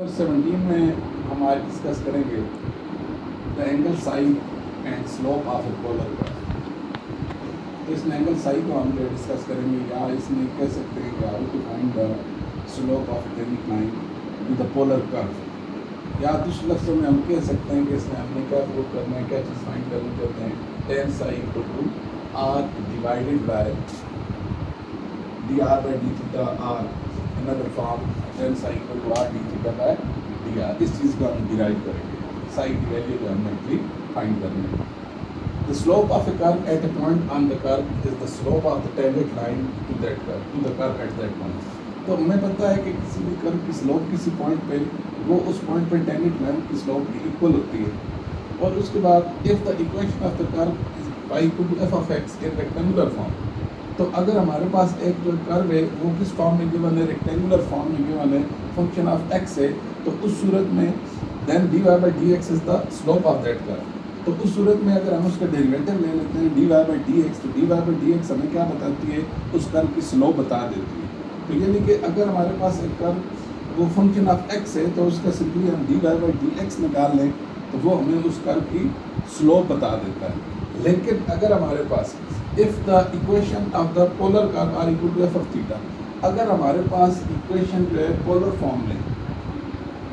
Number 17 में हम आज डिस्कस करेंगे the angle Sai and slope of A polar curve. इस एंगल साई को हम जो डिस्कस करेंगे या इसमें कह सकते हैं कि how to find the slope of टेनिक line in the polar curve, या दूसरे लफ्ज़ों में हम कह सकते हैं कि इसमें हमने क्या प्रूव करना है, क्या चीज़ फाइंड करना चाहते हैं। Tan psi equal to r divided by d r by d theta r, another form tan psi equal to r d theta by d r. इस चीज़ को हम डिराइव करेंगे, साई की वैल्यू जो हमने एक्चुअली फाइंड करनी है। The slope of a curve at a point on the curve is the slope of the tangent line to that curve, to the curve at that point. तो हमें पता है कि किसी भी कर्व की स्लोप किसी पॉइंट पे वो उस पॉइंट पे टेंजेंट लाइन की स्लोप की इक्वल होती है। और उसके बाद if the equation of the curve is y equal to f of x in rectangular form, तो अगर हमारे पास एक जो कर्व है वो किस फॉर्म में गिवन है, रेक्टेंगुलर फॉर्म में गिवन है, फंक्शन ऑफ x है, तो उस सूरत में then dy by dx is the slope of that curve. तो उस सूरत में अगर हम उसका डेरिवेटिव ले लेते हैं dy बाई dx, तो dy बाई dx हमें क्या बताती है, उस कर्व की स्लोप बता देती है। तो यानी कि अगर हमारे पास एक कर्व वो फंक्शन ऑफ x है तो उसका सिंपली हम dy बाई dx निकाल लें तो वो हमें उस कर्व की स्लोप बता देता है। लेकिन अगर हमारे पास if the equation of the polar curve r equal to f of theta, अगर हमारे पास इक्वेशन जो है पोलर फॉर्म में,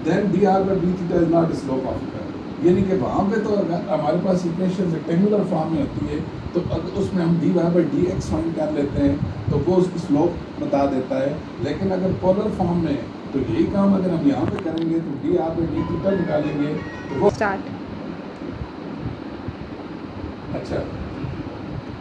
then dr by d theta is not slope of curve. यानी कि वहाँ पे तो अगर हमारे पास इक्वेशन रेक्टेंगुलर फॉर्म में होती है तो अगर उसमें हम dy by d x find कर लेते हैं तो वो उसकी स्लोप बता देता है। लेकिन अगर पोलर फॉर्म में तो यही काम अगर हम यहाँ पे करेंगे तो dr बाई डी थीटा निकालेंगे तो वो स्टार्ट। अच्छा।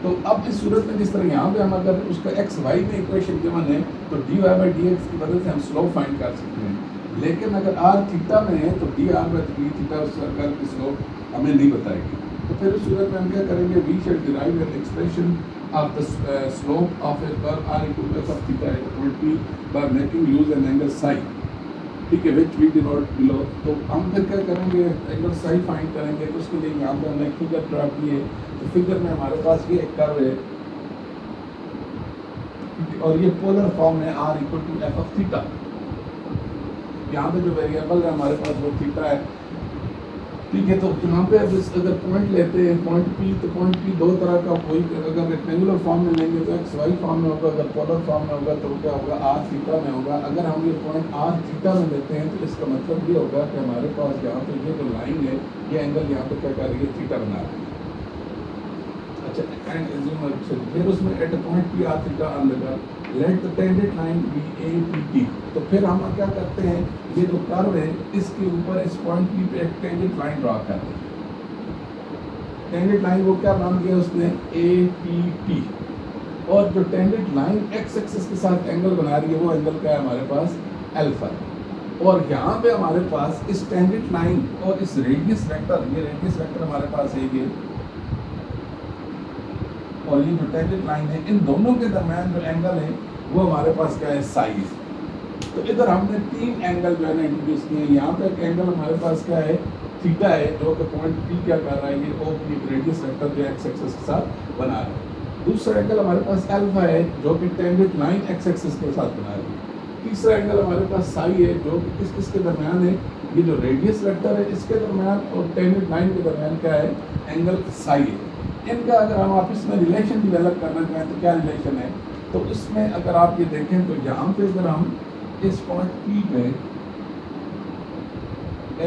तो अब इस सूरत में जिस तरह यहाँ पे हम अगर उसका एक्स वाई में इक्वेशन गिवन है तो dy बाई डी एक्स की मदद से हम स्लोप फाइंड कर सकते हैं। लेकिन अगर आर थीटा में है तो D r by d theta उस कर्व की स्लोप हमें नहीं बताएगी। तो फिर उस सूरत में हम क्या करेंगे, we shall derive an expression of the slope of a curve r equal to f of theta at point P by making use an angle psi, ठीक है, विच वी डिनोट बिलो। तो हम फिर क्या करेंगे, एंगल साई फाइंड करेंगे। तो उसके लिए यहाँ पर हमने एक फिगर ड्रा की है। तो फिगर में हमारे पास ये एक कर्व है और ये पोलर फॉर्म है r equal to f of theta. यहाँ पे जो वेरिएबल है हमारे पास वो थीटा है, ठीक है। तो यहाँ पे अगर पॉइंट लेते हैं पॉइंट पी, तो पॉइंट पी दो तरह का, कोई अगर रेक्टेंगुलर फॉर्म में लेंगे तो एक्स वाई फॉर्म में होगा, अगर पोलर फॉर्म में होगा तो क्या होगा, आर थीटा में होगा। अगर हम ये पॉइंट आर थीटा में लेते हैं तो इसका मतलब ये होगा कि हमारे पास यहाँ पे ये जो लाइन है ये एंगल यहाँ पे क्या कर रही है, थीटा बना रही है। अच्छा, एंड एज्यूम फिर उसमें at a point P r theta on the curve let the tangent line be A P T. तो फिर हम क्या करते हैं, ये जो कर्व है इसके ऊपर इस पॉइंट पी पे एक टेंजेंट लाइन ड्रा करते हैं। टेंजेंट लाइन वो क्या नाम दिया उसने, ए पी टी। और जो टेंजेंट लाइन एक्स एक्सिस के साथ एंगल बना रही है वो एंगल क्या है हमारे पास, अल्फा। और यहाँ पे हमारे पास इस टेंजेंट लाइन और इस रेडियस वेक्टर, ये रेडियस वेक्टर हमारे पास है ये, और ये जो टेंजेंट लाइन है, इन दोनों के दरमियान जो एंगल है वो हमारे पास क्या है, साई है। तो इधर हमने तीन एंगल जो है ना इंट्रोड्यूस किए। यहाँ पे एक एंगल हमारे पास क्या है, थीटा है, जो कि पॉइंट पी क्या कर रहा है, ये ओ पी रेडियस वेक्टर जो एक्स एक्सिस के साथ बना रहा है। दूसरा एंगल हमारे पास अल्फा है जो कि टेंजेंट लाइन एक्स एक्सिस के साथ बना रही है। तीसरा एंगल हमारे पास साई है जो कि किस किसके दरमियान है, ये जो रेडियस वेक्टर है इसके दरमियान और टेंजेंट लाइन के दरमियान क्या है, एंगल साई है। इनका अगर हम आपस में रिलेशन डेवलप करना चाहें तो क्या रिलेशन है, तो इसमें अगर आप ये देखें तो यहाँ पे अगर हम इस पॉइंट पी पे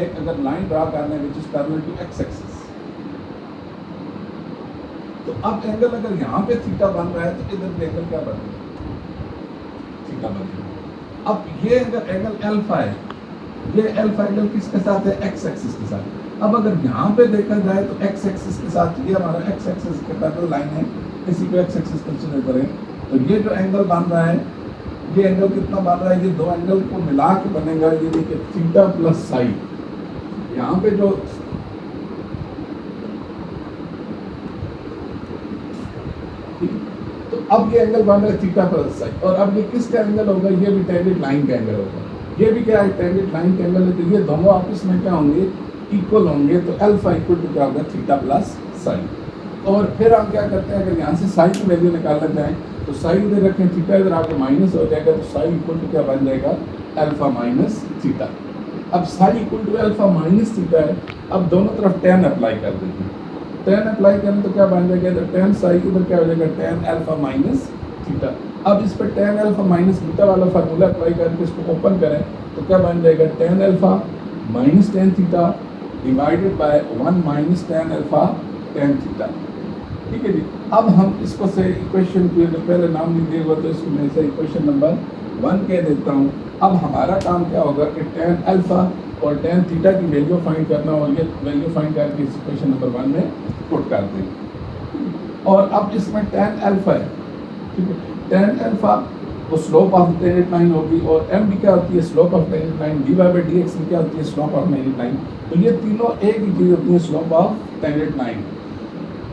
एक अगर लाइन ड्रा करने which is parallel to x axis, तो अब एंगल अगर यहाँ पे थीटा बन रहा है तो इधर भी एंगल क्या बनेगा, थीटा बनेगा। अब ये अगर एंगल अल्फा है, ये अल्फा एंगल किसके साथ है, एक्स एक्सिस के साथ। अब अगर यहाँ पे देखा जाए तो एक्स एक्सिस के साथ ये हमारा एक्स एक्सिस के पैरेलल लाइन है, इसी को एक्स एक्सिस कंसीडर करें। तो ये जो एंगल बन रहा है, ये एंगल कितना बन रहा है, ये दो एंगल को मिला के बनेगा ये देखिए थीटा प्लस साई। यहाँ पे जो तो अब ये एंगल बन रहा है थीटा प्लस साई, और अब ये किसका एंगल होगा, ये भी टेंजेंट लाइन का एंगल होगा। ये भी क्या है, टेंजेंट लाइन का एंगल है। तो ये दोनों आपस में क्या होंगे, इक्वल होंगे। तो अल्फा इक्वल टू क्या होगा, थीटा प्लस साई। और फिर हम क्या करते हैं, अगर यहाँ से साई की वैल्यू निकालना चाहें तो साई इधर रखें, थीटा इधर आपको माइनस हो जाएगा, तो साई इक्वल टू क्या बन जाएगा, अल्फा माइनस थीटा। अब psi equal to alpha minus theta है, अब दोनों तरफ टेन अप्लाई कर देते हैं, टेन अप्लाई करें तो क्या बन जाएगा, तो टेन साई इधर क्या हो जाएगा, टेन अल्फा माइनस थीटा। अब इस पर टेन अल्फा माइनस बीटा वाला फार्मूला अप्लाई करके इसको ओपन करें तो क्या बन जाएगा, tan alpha minus tan theta divided by one minus ten alpha tan theta. ठीक है जी। अब हम इसको से इक्वेशन के पहले नाम नहीं दिया हुआ तो इसको मैं से इक्वेशन नंबर 1 कह देता हूँ। अब हमारा काम क्या होगा कि टेन अल्फा और टेन थीटा की वैल्यू फाइंड करना और ये वैल्यू फाइंड करके इस इक्वेशन नंबर 1 में पुट कर देंगे। और अब इसमें टेन अल्फा है, ठीक है, टेन अल्फा वो स्लोप ऑफ टेंजेंट लाइन होगी और एम भी क्या होती है, slope of tangent line, d y by d x में क्या होती है, स्लोप ऑफ टेंजेंट लाइन। तो ये तीनों एक ही चीज़ होती है, slope of tangent line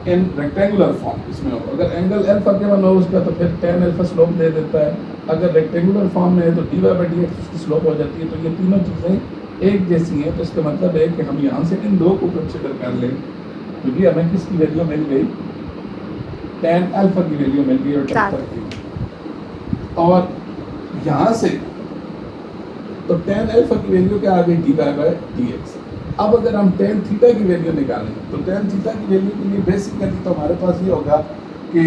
in rectangular form इसमें होगा। अगर एंगल अल्फा गिवन हो उसका तो फिर टेन अल्फा स्लोप दे देता है, अगर रेक्टेंगुलर फॉर्म में है तो d y by d x उसकी स्लोप हो जाती है। तो ये तीनों चीज़ें एक जैसी हैं, तो इसका मतलब है कि हम यहाँ से इन दो को कंसिडर कर लें, क्योंकि हमें किसकी वैल्यू मिल गई, टेन अल्फा की वैल्यू मिल गई और टेन की, और यहाँ से तो टेन अल्फा की वैल्यू क्या आ गई, d y by d x. अब अगर हम टेन थीटा की वैल्यू निकालें तो टेन थीटा की वैल्यू के लिए बेसिकली तो हमारे पास ये होगा कि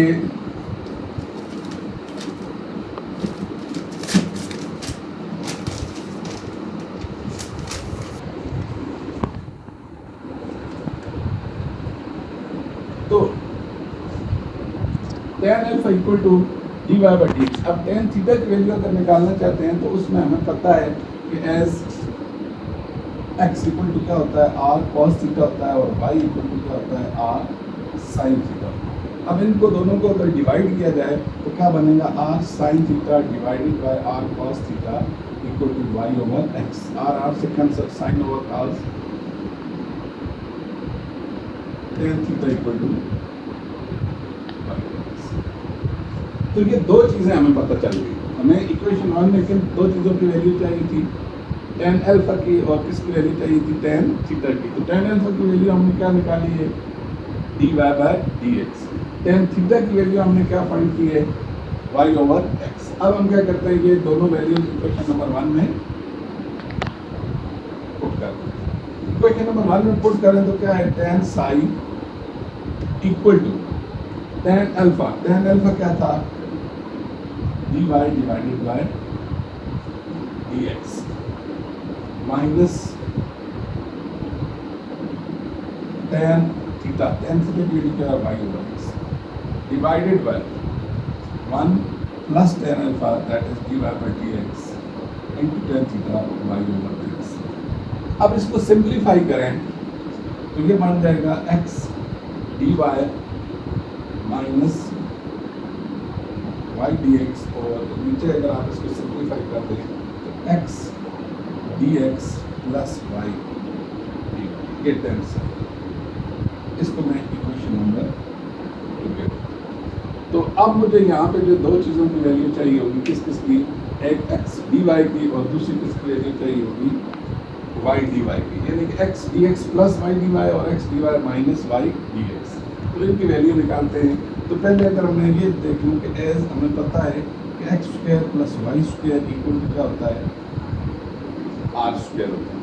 तो tan alpha equal to d y by d x. अब टेन थीटा की वैल्यू अगर निकालना चाहते हैं तो उसमें हमें पता है कि एज एक्स इक्वल टू क्या होता है, आर कॉस थीटा होता है, और वाई इक्वल टू क्या होता है, आर साइन थीटा। अब इनको दोनों को अगर डिवाइड किया जाए तो क्या बनेगा, r sine theta divided by r cos theta equal to y over x. R से cancel, sine over cos, tan theta equal to y over x. तो ये दो चीज़ें हमें पता चल गई। हमें इक्वेशन 1 में किन दो चीज़ों की वैल्यू चाहिए थी, टेन अल्फा की और किसकी वैल्यू चाहिए थी, टेन थीटा की। तो टेन अल्फा की वैल्यू हमने क्या निकाली है, d y by d x. Tan theta की वैल्यू हमने क्या फाइंड की है, वाई ओवर एक्स। अब हम क्या करते हैं, ये दोनों वैल्यूज इक्वेशन नंबर 1 में पुट करते हैं। इक्वेशन नंबर 1 में पुट करें तो क्या है, tan psi equal to tan alpha. Tan alpha क्या था, d y divided by d x minus tan theta, tan theta की वैल्यू क्या है, y over x divided by 1 plus tan alpha that is d y by d x into tan theta y over x. अब इसको simplify करें तो ये बन जाएगा x d y minus y d x, और नीचे अगर आप इसको सिंप्लीफाई कर दें तो x d x plus y d y, ये टेंस है। इसको मैं इक्वेशन नंबर 2 कहता हूँ। तो अब मुझे यहाँ पे जो दो चीज़ों की वैल्यू चाहिए होगी, किस किस की, एक एक्स डी वाई की और दूसरी किसकी वैल्यू चाहिए होगी, वाई डी वाई की, यानी कि x d x plus y d y और x d y minus y d x. तो इनकी वैल्यू निकालते हैं। तो पहले अगर हमने ये देख लूँ कि एज हमें पता है कि x square plus y square equal to क्या होता है, आर स्क्वायर होता है।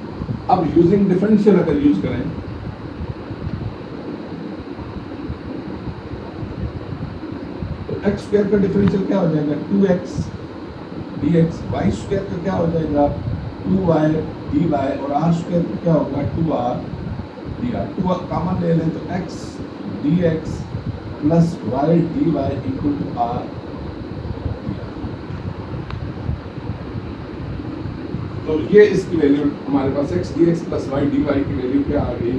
अब यूजिंग डिफरेंशियल अगर यूज करें तो एक्स स्क्वायर का डिफरेंशियल क्या हो जाएगा, 2x dx, वाई स्क्वायर का क्या हो जाएगा, 2y dy, और आर स्क्वायर का क्या होगा, 2r dr। 2 कॉमन ले लें तो x dx plus y dy equal to r dr। तो ये इसकी वैल्यू हमारे पास x dx plus y dy की वैल्यू क्या आ गई,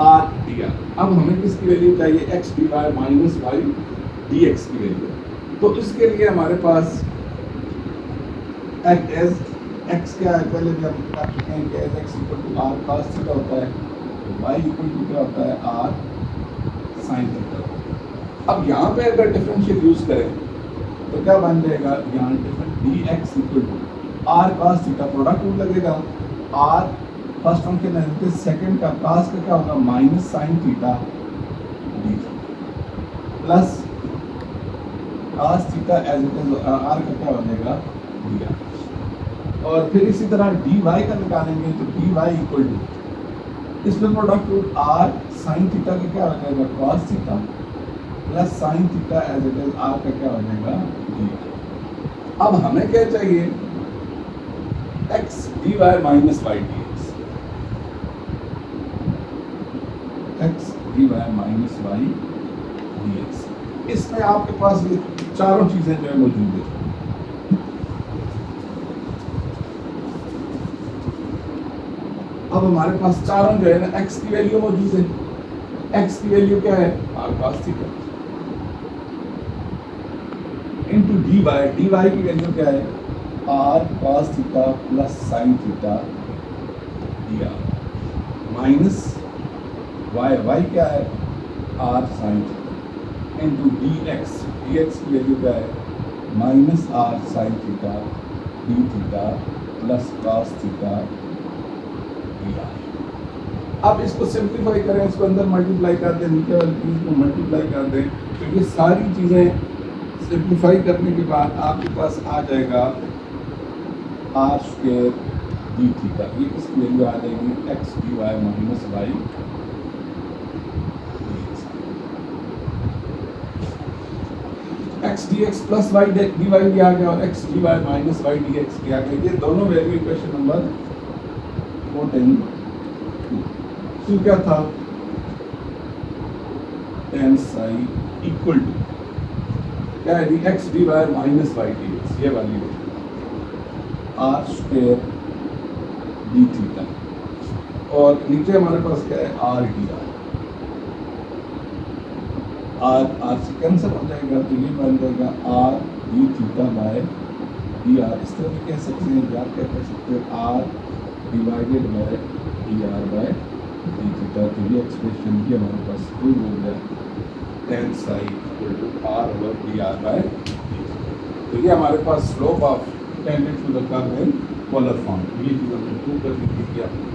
r dr। अब हमें किसकी वैल्यू चाहिए, x dy minus y dx की वैल्यू। तो इसके लिए हमारे पास x क्या है, पहले भी हम बता चुके हैं कि as x equal to r cos theta होता है, तो y इक्वल टू क्या होता है, r sin थीटा। अब यहाँ पे अगर डिफरेंशियल यूज करें तो क्या बन जाएगा, यहाँ dx equal to r cos theta, product rule लगेगा, r फर्स्ट फंक्शन है, सेकंड का cos का क्या होगा, minus sin theta d plus cos theta as it is r का क्या हो जाएगा dr। और फिर इसी तरह dy का निकालेंगे तो dy इक्वल टू इसमें product root r sin theta का क्या हो जाएगा cos theta plus sin theta as it is r का क्या हो जाएगा dy। अब हमें क्या चाहिए x dy minus y dx, x dy minus y dx। इसमें आपके पास ये चारों चीजें जो है मौजूद है। अब हमारे पास चारों जो है ना x की वैल्यू मौजूद है। x की वैल्यू क्या है r cos theta into dy, dy की वैल्यू क्या है r cos theta plus sin theta dr minus y क्या है r sin theta into dx, dx की वैल्यू क्या है minus r sin theta d theta plus cos theta dr। अब इसको सिंप्लीफाई करें, इसको अंदर मल्टीप्लाई कर दें, नीचे वाली चीज को मल्टीप्लाई कर दें, तो ये सारी चीजें सिंप्लीफाई करने के बाद आपके पास आ जाएगा r स्क्वायर डी थीटा। ये किसकी वैल्यू आ जाएगी x dy minus y x dx plus y dy भी आ गया और x dy minus y dx भी आ गया। ये दोनों वैल्यू इक्वेशन नंबर 14 तो क्या था tan psi इक्वल टू क्या है x dy minus y dx, ये वाली r स्क्वायर डी थीटा और नीचे हमारे पास क्या है r dr, r से कैंसिल हो जाएगा तो ये बन जाएगा r D theta bye dr। इस तरह भी कह सकते हैं या क्या कह सकते हैं r divided by dr by d theta. तो ये एक्सप्रेशन भी हमारे पास प्रूव हो गया tan psi equal to r over dr by d. तो ये हमारे पास slope of tangent to the curve in polar form, ये चीज़ हमने प्रूव कर दी थी कि आपको